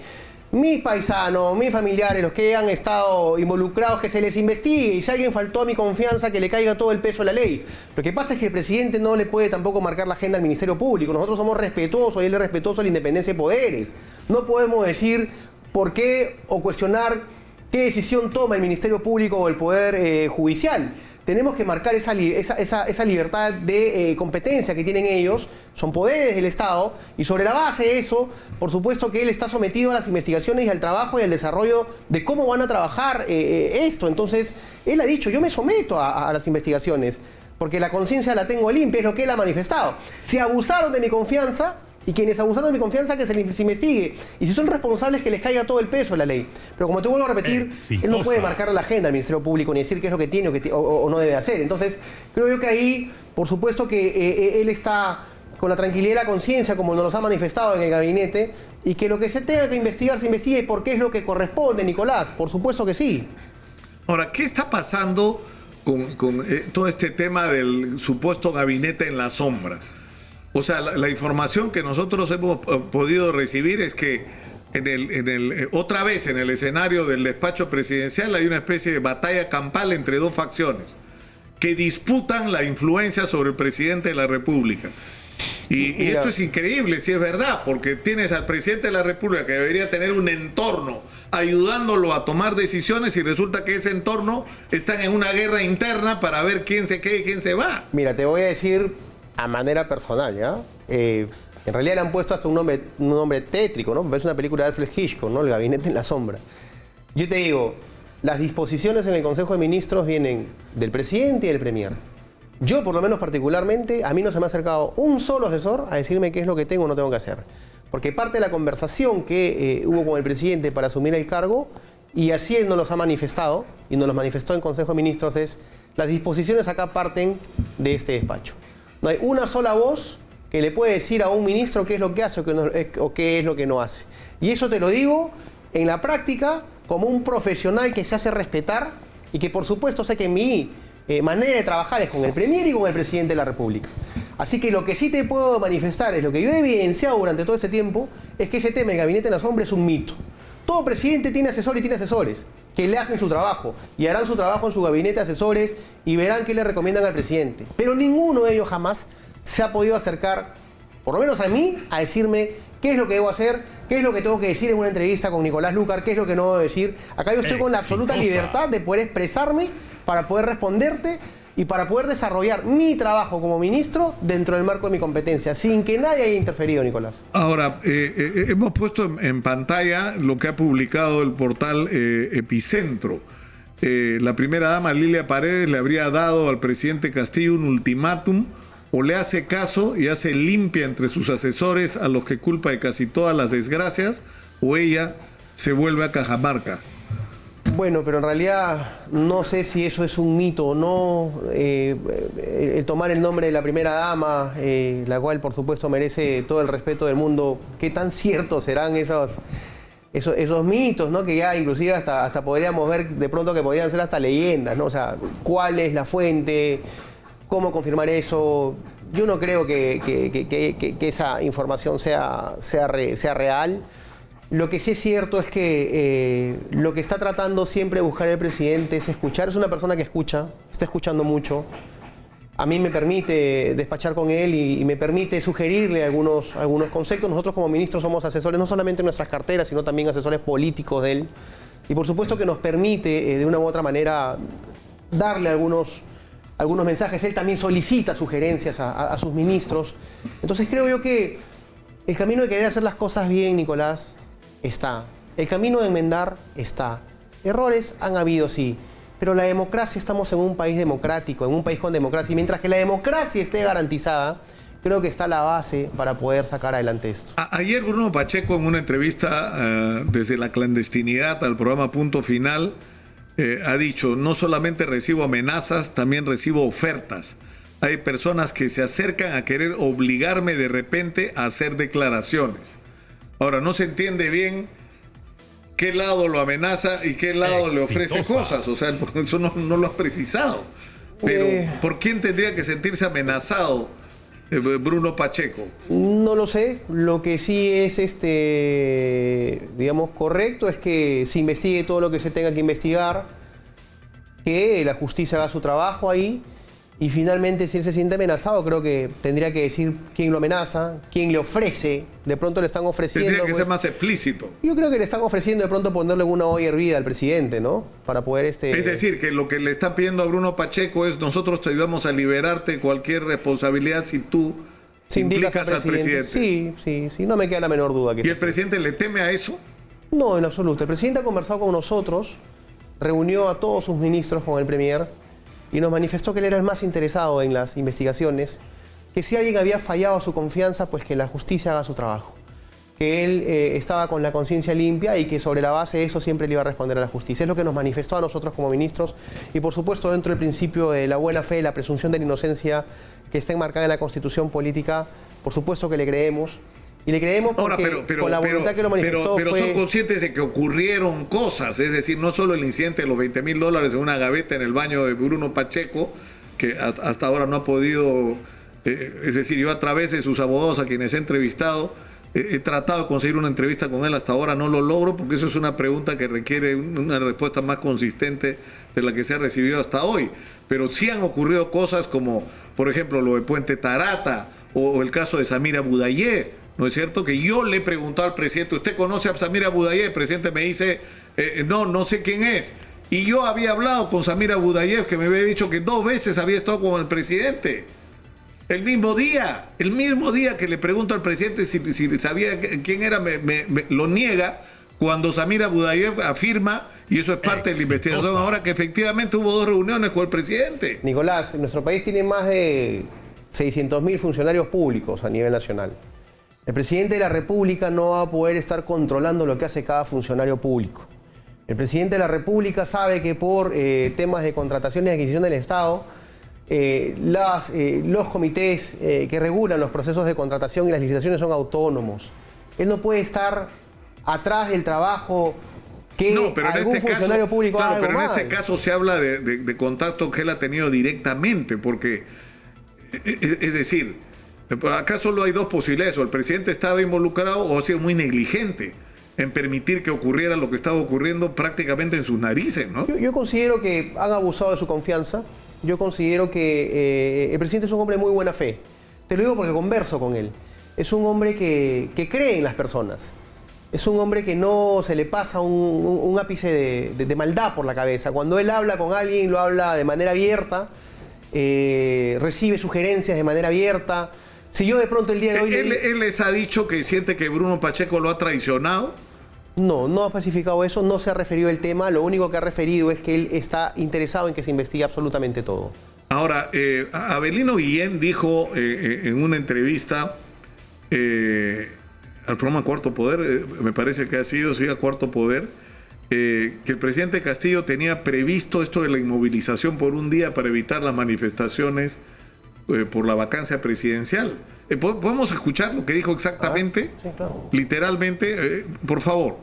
B: Mis paisanos, mis familiares, los que han estado involucrados, que se les investigue. Y si alguien faltó a mi confianza, que le caiga todo el peso de la ley. Lo que pasa es que el presidente no le puede tampoco marcar la agenda al Ministerio Público. Nosotros somos respetuosos y él es respetuoso de la independencia de poderes. No podemos decir por qué o cuestionar qué decisión toma el Ministerio Público o el Poder Judicial. Tenemos que marcar esa libertad de competencia que tienen ellos, son poderes del Estado, y sobre la base de eso, por supuesto que él está sometido a las investigaciones y al trabajo y al desarrollo de cómo van a trabajar esto. Entonces, él ha dicho, yo me someto a las investigaciones, porque la conciencia la tengo limpia, es lo que él ha manifestado. Si abusaron de mi confianza, y quienes abusaron de mi confianza, que se les investigue. Y si son responsables, que les caiga todo el peso de la ley. Pero como te vuelvo a repetir, él no puede marcar la agenda al Ministerio Público ni decir qué es lo que tiene o no debe hacer. Entonces, creo yo que ahí, por supuesto que él está con la tranquilidad y la conciencia, como nos los ha manifestado en el gabinete, y que lo que se tenga que investigar, se investigue, porque es lo que corresponde, Nicolás. Por supuesto que sí.
A: Ahora, ¿qué está pasando con todo este tema del supuesto gabinete en la sombra? O sea, la información que nosotros hemos podido recibir es que otra vez en el escenario del despacho presidencial hay una especie de batalla campal entre dos facciones que disputan la influencia sobre el presidente de la República. Y esto es increíble, si es verdad, porque tienes al presidente de la República que debería tener un entorno ayudándolo a tomar decisiones y resulta que ese entorno está en una guerra interna para ver quién se queda y quién se va.
B: Mira, te voy a decir... a manera personal, ¿ya? En realidad le han puesto hasta un nombre tétrico, ¿no? Es una película de Alfred Hitchcock, ¿no? El gabinete en la sombra. Yo te digo, las disposiciones en el Consejo de Ministros vienen del presidente y del premier. Yo, por lo menos particularmente, a mí no se me ha acercado un solo asesor a decirme qué es lo que tengo o no tengo que hacer. Porque parte de la conversación que hubo con el presidente para asumir el cargo, y así él nos los ha manifestado, y nos los manifestó en Consejo de Ministros, es las disposiciones acá parten de este despacho. No hay una sola voz que le puede decir a un ministro qué es lo que hace o qué es lo que no hace. Y eso te lo digo en la práctica como un profesional que se hace respetar y que por supuesto sé que mi manera de trabajar es con el Premier y con el Presidente de la República. Así que lo que sí te puedo manifestar es lo que yo he evidenciado durante todo ese tiempo, es que ese tema del gabinete en la sombra es un mito. Todo presidente tiene asesor y tiene asesores que le hacen su trabajo y harán su trabajo en su gabinete de asesores y verán qué le recomiendan al presidente. Pero ninguno de ellos jamás se ha podido acercar, por lo menos a mí, a decirme qué es lo que debo hacer, qué es lo que tengo que decir en una entrevista con Nicolás Lucar, qué es lo que no debo decir. Acá yo estoy con la absoluta libertad de poder expresarme para poder responderte y para poder desarrollar mi trabajo como ministro dentro del marco de mi competencia, sin que nadie haya interferido, Nicolás.
A: Ahora, hemos puesto en pantalla lo que ha publicado el portal Epicentro. La primera dama, Lilia Paredes, le habría dado al presidente Castillo un ultimátum: o le hace caso y hace limpia entre sus asesores a los que culpa de casi todas las desgracias, o ella se vuelve a Cajamarca.
B: Bueno, pero en realidad no sé si eso es un mito o no. El tomar el nombre de la primera dama, la cual por supuesto merece todo el respeto del mundo, ¿qué tan ciertos serán esos mitos, ¿no? Que ya inclusive hasta podríamos ver de pronto que podrían ser hasta leyendas, ¿no? O sea, ¿cuál es la fuente? ¿Cómo confirmar eso? Yo no creo que esa información sea real. Lo que sí es cierto es que lo que está tratando siempre de buscar el presidente es escuchar. Es una persona que escucha, está escuchando mucho. A mí me permite despachar con él y me permite sugerirle algunos conceptos. Nosotros como ministros somos asesores no solamente en nuestras carteras, sino también asesores políticos de él. Y por supuesto que nos permite de una u otra manera darle algunos mensajes. Él también solicita sugerencias a sus ministros. Entonces creo yo que el camino de querer hacer las cosas bien, Nicolás, está. El camino de enmendar está. Errores han habido, sí. Pero la democracia, estamos en un país democrático, en un país con democracia. Y mientras que la democracia esté garantizada, creo que está la base para poder sacar adelante esto.
A: Ayer Bruno Pacheco, en una entrevista desde la clandestinidad al programa Punto Final, ha dicho: no solamente recibo amenazas, también recibo ofertas. Hay personas que se acercan a querer obligarme de repente a hacer declaraciones. Ahora, no se entiende bien qué lado lo amenaza y qué lado le ofrece cosas. O sea, eso no lo has precisado. Pero, ¿por quién tendría que sentirse amenazado Bruno Pacheco?
B: No lo sé. Lo que sí es, digamos, correcto es que se investigue todo lo que se tenga que investigar, que la justicia haga su trabajo ahí. Y finalmente, si él se siente amenazado, creo que tendría que decir quién lo amenaza, quién le ofrece. De pronto le están ofreciendo...
A: Tendría que ser más explícito.
B: Yo creo que le están ofreciendo de pronto ponerle una olla hervida al presidente, ¿no? Para poder...
A: Es decir, que lo que le está pidiendo a Bruno Pacheco es: nosotros te ayudamos a liberarte de cualquier responsabilidad si tú implicas al presidente.
B: Sí, no me queda la menor duda.
A: ¿Y el presidente le teme a eso?
B: No, en absoluto. El presidente ha conversado con nosotros, reunió a todos sus ministros con el premier y nos manifestó que él era el más interesado en las investigaciones, que si alguien había fallado a su confianza, pues que la justicia haga su trabajo, que él estaba con la conciencia limpia y que sobre la base de eso siempre le iba a responder a la justicia. Es lo que nos manifestó a nosotros como ministros y por supuesto dentro del principio de la buena fe, la presunción de la inocencia que está enmarcada en la Constitución política, por supuesto que le creemos. Y le creemos porque con la voluntad que lo manifestó
A: pero son conscientes de que ocurrieron cosas, es decir, no solo el incidente de los $20,000 en una gaveta en el baño de Bruno Pacheco, que hasta ahora no ha podido, es decir, yo a través de sus abogados a quienes he entrevistado, he tratado de conseguir una entrevista con él, hasta ahora no lo logro, porque eso es una pregunta que requiere una respuesta más consistente de la que se ha recibido hasta hoy. Pero sí han ocurrido cosas como, por ejemplo, lo de Puente Tarata o el caso de Samir Abu-Dayev. ¿No es cierto? Que yo le he preguntado al presidente: ¿usted conoce a Samir Abu-Dayev? El presidente me dice: no sé quién es. Y yo había hablado con Samir Abu-Dayev, que me había dicho que 2 veces había estado con el presidente. El mismo día que le pregunto al presidente si sabía quién era, lo niega, cuando Samir Abu-Dayev afirma Y eso es parte de la investigación ahora, que efectivamente hubo 2 reuniones con el presidente.
B: Nicolás, nuestro país tiene más de 600.000 funcionarios públicos a nivel nacional. El presidente de la República no va a poder estar controlando lo que hace cada funcionario público. El presidente de la República sabe que por temas de contratación y adquisición del Estado, los comités que regulan los procesos de contratación y las licitaciones son autónomos. Él no puede estar atrás del trabajo que algún funcionario público haga algo
A: pero en
B: mal.
A: este caso se habla de contacto que él ha tenido directamente, porque, es decir, acá solo hay 2 posibilidades: o el presidente estaba involucrado o ha sido muy negligente en permitir que ocurriera lo que estaba ocurriendo prácticamente en sus narices, ¿no?
B: Yo considero que han abusado de su confianza. Yo considero que el presidente es un hombre de muy buena fe. Te lo digo porque converso con él. Es un hombre que cree en las personas. Es un hombre que no se le pasa un ápice de maldad por la cabeza. Cuando él habla con alguien, lo habla de manera abierta, recibe sugerencias de manera abierta. Si yo de pronto el día de hoy...
A: ¿Él les ha dicho que siente que Bruno Pacheco lo ha traicionado?
B: No ha especificado eso, no se ha referido al tema. Lo único que ha referido es que él está interesado en que se investigue absolutamente todo.
A: Ahora, Avelino Guillén dijo en una entrevista al programa Cuarto Poder, me parece que ha sido, sí, a Cuarto Poder, que el presidente Castillo tenía previsto esto de la inmovilización por un día para evitar las manifestaciones por la vacancia presidencial. ¿Podemos escuchar lo que dijo exactamente?
B: Sí, claro.
A: Literalmente, por favor.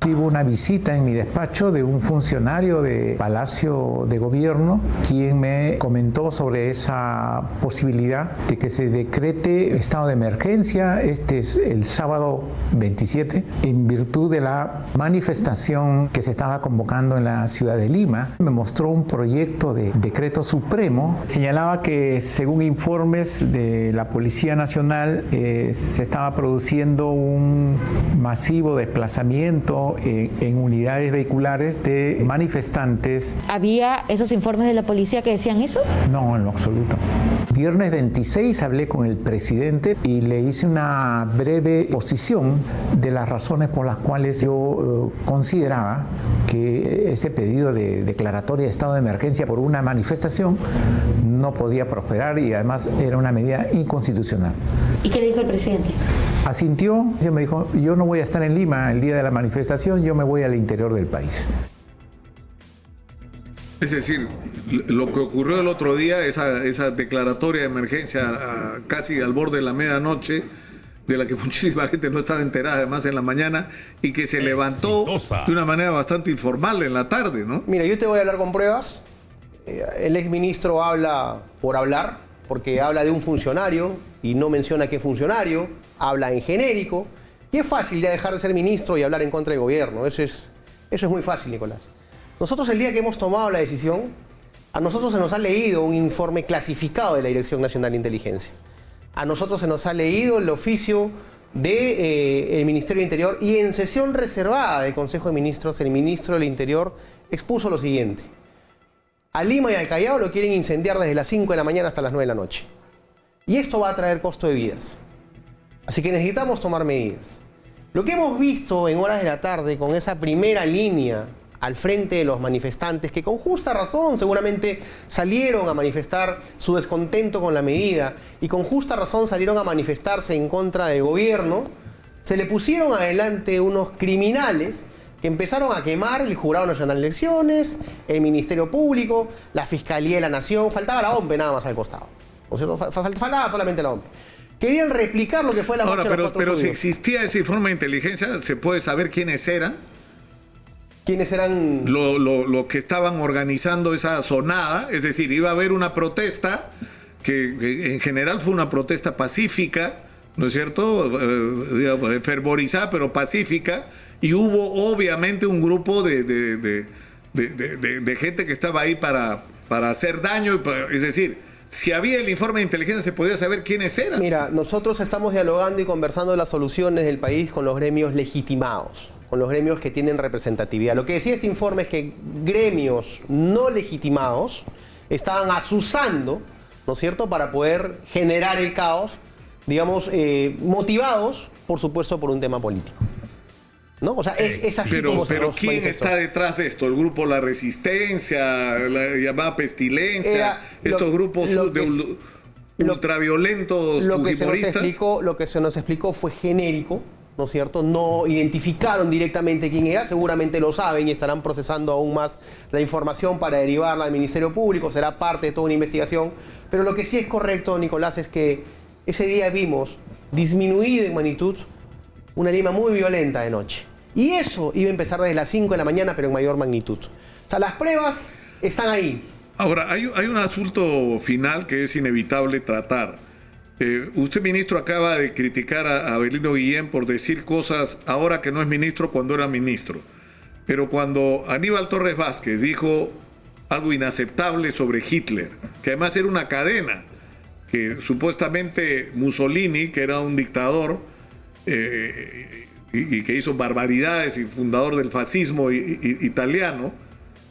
G: Hubo una visita en mi despacho de un funcionario de Palacio de Gobierno, quien me comentó sobre esa posibilidad de que se decrete estado de emergencia el sábado 27 en virtud de la manifestación que se estaba convocando en la ciudad de Lima. Me mostró un proyecto de decreto supremo. Señalaba que según informes de la Policía Nacional se estaba produciendo un masivo desplazamiento en unidades vehiculares de manifestantes.
H: ¿Había esos informes de la policía que decían eso?
G: No, en lo absoluto. Viernes 26 hablé con el presidente y le hice una breve exposición de las razones por las cuales yo consideraba que ese pedido de declaratoria de estado de emergencia por una manifestación no podía prosperar y además era una medida inconstitucional.
H: ¿Y qué le dijo el presidente?
G: Asintió, me dijo, yo no voy a estar en Lima el día de la manifestación, yo me voy al interior del país.
A: Es decir, lo que ocurrió el otro día, esa declaratoria de emergencia casi al borde de la medianoche, de la que muchísima gente no estaba enterada, además en la mañana, y que se levantó de una manera bastante informal en la tarde, ¿no?
B: Mira, yo te voy a hablar con pruebas. El exministro habla por hablar, porque habla de un funcionario y no menciona qué funcionario, habla en genérico, y es fácil ya dejar de ser ministro y hablar en contra del gobierno. Eso es muy fácil, Nicolás. Nosotros el día que hemos tomado la decisión, a nosotros se nos ha leído un informe clasificado de la Dirección Nacional de Inteligencia. A nosotros se nos ha leído el oficio del Ministerio del Interior, y en sesión reservada del Consejo de Ministros, el ministro del Interior expuso lo siguiente: a Lima y al Callao lo quieren incendiar desde las 5 de la mañana hasta las 9 de la noche. Y esto va a traer costo de vidas. Así que necesitamos tomar medidas. Lo que hemos visto en horas de la tarde con esa primera línea al frente de los manifestantes, que con justa razón seguramente salieron a manifestar su descontento con la medida y con justa razón salieron a manifestarse en contra del gobierno, se le pusieron adelante unos criminales que empezaron a quemar el Jurado Nacional de Elecciones, el Ministerio Público, la Fiscalía de la Nación. Faltaba la OMPE nada más al costado, ¿no es cierto? Faltaba solamente la OMPE. Querían replicar lo que fue la marcha de los 4
A: pero si
B: judíos.
A: existía ese informe de inteligencia, ¿se puede saber quiénes eran?
B: ¿Quiénes eran?
A: Los que estaban organizando esa zonada. Es decir, iba a haber una protesta que en general fue una protesta pacífica, ¿no es cierto? Digamos, fervorizada, pero pacífica. Y hubo obviamente un grupo de gente que estaba ahí para hacer daño. Es decir, si había el informe de inteligencia, se podía saber quiénes eran.
B: Mira, nosotros estamos dialogando y conversando de las soluciones del país con los gremios legitimados, con los gremios que tienen representatividad. Lo que decía este informe es que gremios no legitimados estaban azuzando, ¿no es cierto?, para poder generar el caos, digamos, motivados, por supuesto, por un tema político. ¿no? O sea, es así
A: pero,
B: como se
A: pero
B: nos
A: ¿quién
B: manifestó.
A: está detrás de esto? ¿El grupo La Resistencia, la llamada Pestilencia, estos grupos ultraviolentos fujimoristas?
B: Lo que se nos explicó fue genérico, ¿no es cierto? No identificaron directamente quién era, seguramente lo saben y estarán procesando aún más la información para derivarla al Ministerio Público, será parte de toda una investigación, pero lo que sí es correcto, Nicolás, es que ese día vimos disminuido en magnitud una Lima muy violenta de noche. Y eso iba a empezar desde las 5 de la mañana, pero en mayor magnitud. O sea, las pruebas están ahí.
A: Ahora, hay un asunto final que es inevitable tratar. Usted, ministro, acaba de criticar a Abelino Guillén por decir cosas ahora que no es ministro cuando era ministro. Pero cuando Aníbal Torres Vázquez dijo algo inaceptable sobre Hitler, que además era una cadena, que supuestamente Mussolini, que era un dictador y que hizo barbaridades y fundador del fascismo italiano,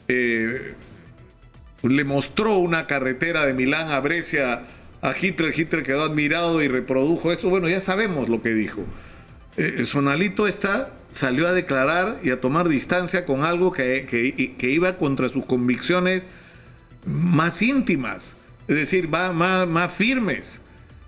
A: le mostró una carretera de Milán a Brescia a Hitler. Hitler quedó admirado y reprodujo esto. Bueno, ya sabemos lo que dijo. Sonalito salió a declarar y a tomar distancia con algo que iba contra sus convicciones más íntimas, es decir, más firmes.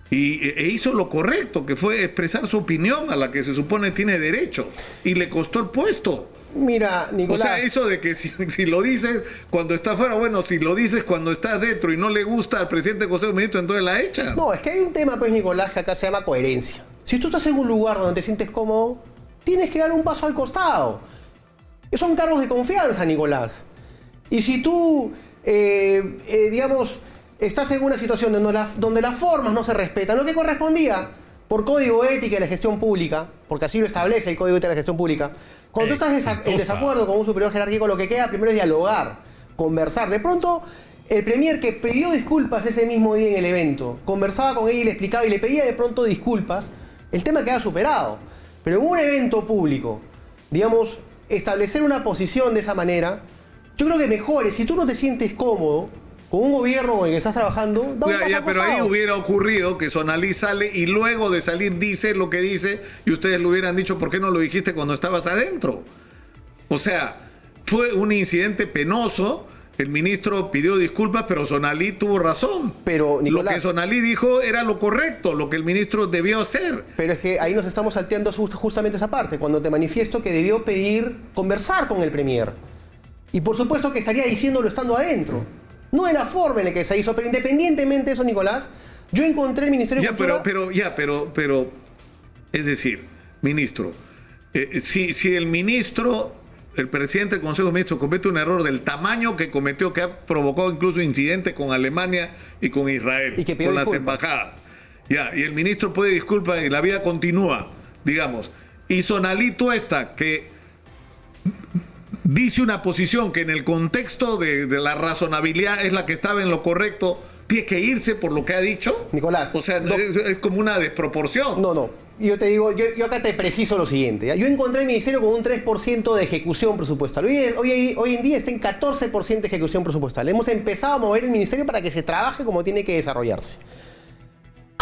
A: E hizo lo correcto, que fue expresar su opinión a la que se supone tiene derecho. Y le costó el puesto.
B: Mira, Nicolás.
A: O sea, eso de que si lo dices cuando está fuera, bueno, si lo dices cuando estás dentro y no le gusta al presidente del Consejo de Ministros, entonces la echa.
B: No, es que hay un tema, pues, Nicolás, que acá se llama coherencia. Si tú estás en un lugar donde te sientes cómodo, tienes que dar un paso al costado. Son cargos de confianza, Nicolás. Y si tú, digamos, estás en una situación donde las formas no se respetan, lo que correspondía por código ética de la gestión pública, porque así lo establece el código ética de la gestión pública, cuando tú estás en desacuerdo con un superior jerárquico, lo que queda primero es dialogar, conversar. De pronto, el premier que pidió disculpas ese mismo día en el evento, conversaba con ella y le explicaba y le pedía de pronto disculpas, el tema queda superado. Pero en un evento público, digamos, establecer una posición de esa manera, yo creo que mejor, si tú no te sientes cómodo con un gobierno con el que estás trabajando, da un paso al
A: pero ahí
B: costado.
A: hubiera ocurrido que Sonalí sale y luego de salir dice lo que dice y ustedes le hubieran dicho, ¿por qué no lo dijiste cuando estabas adentro? O sea, fue un incidente penoso, el ministro pidió disculpas, pero Sonalí tuvo razón.
B: Pero, Nicolás,
A: lo que Sonalí dijo era lo correcto, lo que el ministro debió hacer.
B: Pero es que ahí nos estamos salteando justamente esa parte, cuando te manifiesto que debió conversar con el premier. Y por supuesto que estaría diciéndolo estando adentro. No de la forma en la que se hizo, pero independientemente de eso, Nicolás, yo encontré el Ministerio de Cultura...
A: Pero, es decir, ministro, si el ministro, el presidente del Consejo de Ministros comete un error del tamaño que cometió, que ha provocado incluso incidentes con Alemania y con Israel,
B: y que pidió
A: con las
B: disculpas.
A: embajadas, y el ministro pide disculpas y la vida continúa, digamos, y Sonalito que dice una posición que en el contexto de la razonabilidad es la que estaba en lo correcto, ¿tiene que irse por lo que ha dicho?
B: Nicolás.
A: O sea, es como una desproporción.
B: No. Yo te digo, yo acá te preciso lo siguiente. ¿Ya? Yo encontré el ministerio con un 3% de ejecución presupuestal. Hoy en día está en 14% de ejecución presupuestal. Hemos empezado a mover el ministerio para que se trabaje como tiene que desarrollarse.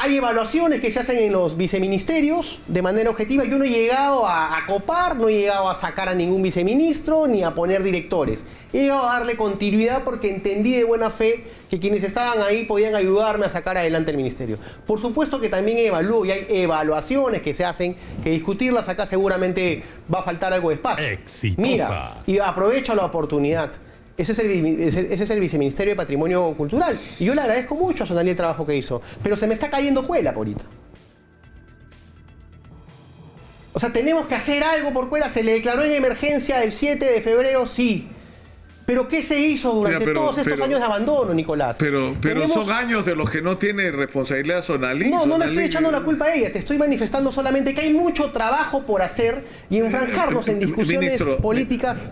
B: Hay evaluaciones que se hacen en los viceministerios de manera objetiva. Yo no he llegado a copar, no he llegado a sacar a ningún viceministro ni a poner directores. He llegado a darle continuidad porque entendí de buena fe que quienes estaban ahí podían ayudarme a sacar adelante el ministerio. Por supuesto que también evalúo y hay evaluaciones que se hacen, que discutirlas acá seguramente va a faltar algo de espacio.
I: Exitosa.
B: Mira, y aprovecho la oportunidad. Ese es el Viceministerio de Patrimonio Cultural. Y yo le agradezco mucho a Sonalí el trabajo que hizo. Pero se me está cayendo cuela ahorita. O sea, tenemos que hacer algo por cuela. Se le declaró en emergencia el 7 de febrero, sí. Pero ¿qué se hizo durante todos estos años de abandono, Nicolás?
A: Pero son años de los que no tiene responsabilidad Sonalí.
B: No le estoy echando la culpa a ella. Te estoy manifestando solamente que hay mucho trabajo por hacer y enfrancarnos en discusiones políticas.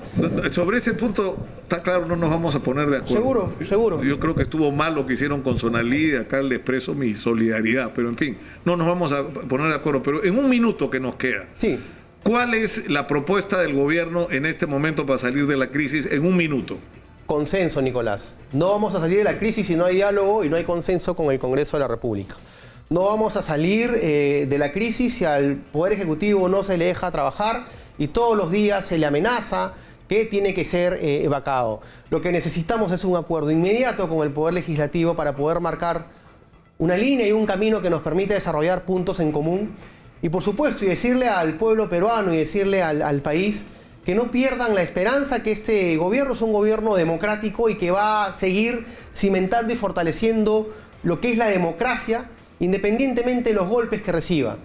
A: Sobre ese punto, está claro, no nos vamos a poner de acuerdo.
B: Seguro.
A: Yo creo que estuvo mal lo que hicieron con Sonalí. Acá le expreso mi solidaridad. Pero en fin, no nos vamos a poner de acuerdo. Pero en un minuto que nos queda.
B: Sí.
A: ¿Cuál es la propuesta del gobierno en este momento para salir de la crisis en un minuto?
B: Consenso, Nicolás. No vamos a salir de la crisis si no hay diálogo y no hay consenso con el Congreso de la República. No vamos a salir de la crisis si al Poder Ejecutivo no se le deja trabajar y todos los días se le amenaza que tiene que ser evacuado. Lo que necesitamos es un acuerdo inmediato con el Poder Legislativo para poder marcar una línea y un camino que nos permita desarrollar puntos en común. Y por supuesto, y decirle al pueblo peruano y decirle al país que no pierdan la esperanza que este gobierno es un gobierno democrático y que va a seguir cimentando y fortaleciendo lo que es la democracia, independientemente de los golpes que reciba.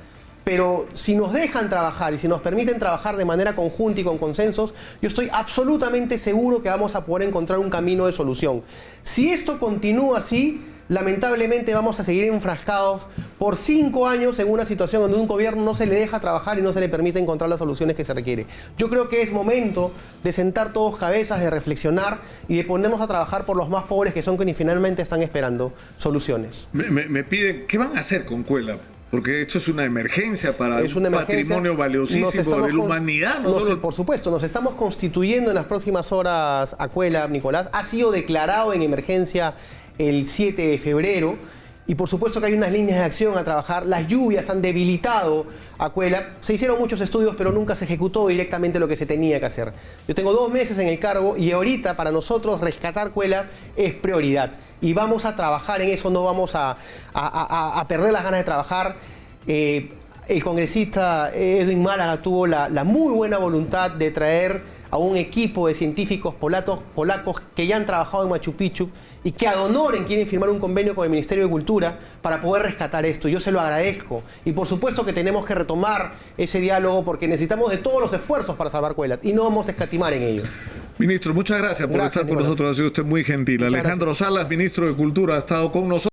B: Pero si nos dejan trabajar y si nos permiten trabajar de manera conjunta y con consensos, yo estoy absolutamente seguro que vamos a poder encontrar un camino de solución. Si esto continúa así, lamentablemente vamos a seguir enfrascados por 5 años en una situación donde un gobierno no se le deja trabajar y no se le permite encontrar las soluciones que se requiere. Yo creo que es momento de sentar todos cabezas, de reflexionar y de ponernos a trabajar por los más pobres, que son quienes finalmente están esperando soluciones.
A: Me piden, ¿qué van a hacer con Cuelap? Porque esto es una emergencia para un patrimonio valiosísimo de la humanidad.
B: Por supuesto, nos estamos constituyendo en las próximas horas a Cuelap, Nicolás. Ha sido declarado en emergencia el 7 de febrero. Y por supuesto que hay unas líneas de acción a trabajar. Las lluvias han debilitado a Cuelap. Se hicieron muchos estudios, pero nunca se ejecutó directamente lo que se tenía que hacer. Yo tengo 2 meses en el cargo y ahorita para nosotros rescatar Cuelap es prioridad. Y vamos a trabajar en eso, no vamos a perder las ganas de trabajar. El congresista Edwin Málaga tuvo la muy buena voluntad de traer a un equipo de científicos polacos que ya han trabajado en Machu Picchu y que ad honorem quieren firmar un convenio con el Ministerio de Cultura para poder rescatar esto. Yo se lo agradezco. Y por supuesto que tenemos que retomar ese diálogo porque necesitamos de todos los esfuerzos para salvar Cuelap y no vamos a escatimar en ello.
A: Ministro, muchas gracias por estar con nosotros. Ha sido usted muy gentil. Alejandro Salas, ministro de Cultura, ha estado con nosotros.